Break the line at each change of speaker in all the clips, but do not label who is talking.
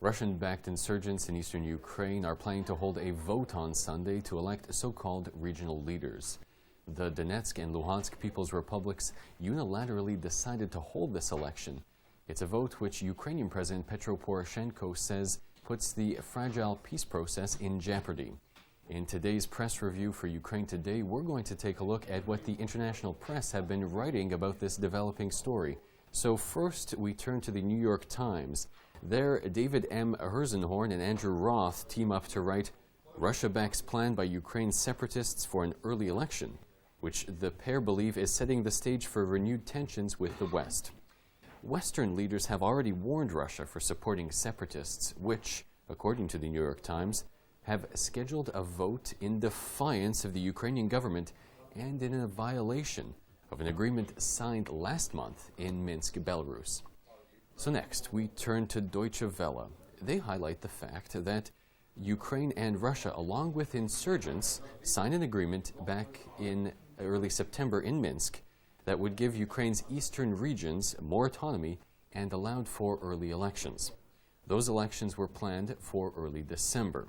Russian-backed insurgents in eastern Ukraine are planning to hold a vote on Sunday to elect so-called regional leaders. The Donetsk and Luhansk People's Republics unilaterally decided to hold this election. It's a vote which Ukrainian President Petro Poroshenko says puts the fragile peace process in jeopardy. In today's press review for Ukraine Today, we're going to take a look at what the international press have been writing about this developing story. So first, we turn to the New York Times. There, David M. Herzenhorn and Andrew Roth team up to write, "Russia backs plan by Ukraine's separatists for an early election," which the pair believe is setting the stage for renewed tensions with the West. Western leaders have already warned Russia for supporting separatists, which, according to the New York Times, have scheduled a vote in defiance of the Ukrainian government and in a violation of an agreement signed last month in Minsk, Belarus. So next, we turn to Deutsche Welle. They highlight the fact that Ukraine and Russia, along with insurgents, signed an agreement back in early September in Minsk that would give Ukraine's eastern regions more autonomy and allowed for early elections. Those elections were planned for early December.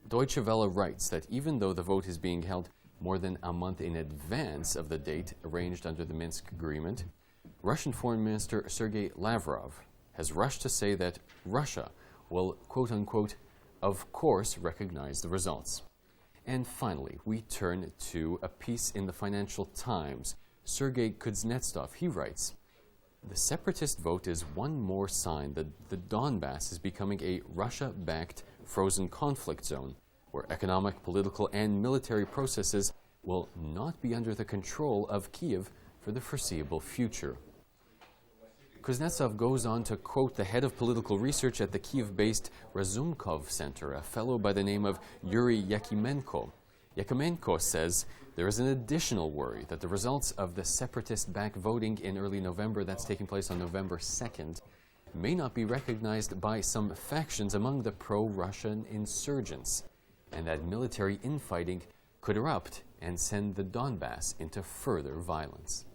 Deutsche Welle writes that even though the vote is being held more than a month in advance of the date arranged under the Minsk Agreement, Russian Foreign Minister Sergei Lavrov has rushed to say that Russia will, quote-unquote, of course recognize the results. And finally, we turn to a piece in the Financial Times. Sergei Kuznetsov, he writes, "The separatist vote is one more sign that the Donbass is becoming a Russia-backed frozen conflict zone, where economic, political, and military processes will not be under the control of Kiev for the foreseeable future." Kuznetsov goes on to quote the head of political research at the Kiev-based Razumkov Center, a fellow by the name of Yuri Yakimenko. Yakimenko says there is an additional worry that the results of the separatist-backed voting in early November, that's taking place on November 2nd, may not be recognized by some factions among the pro-Russian insurgents, and that military infighting could erupt and send the Donbass into further violence.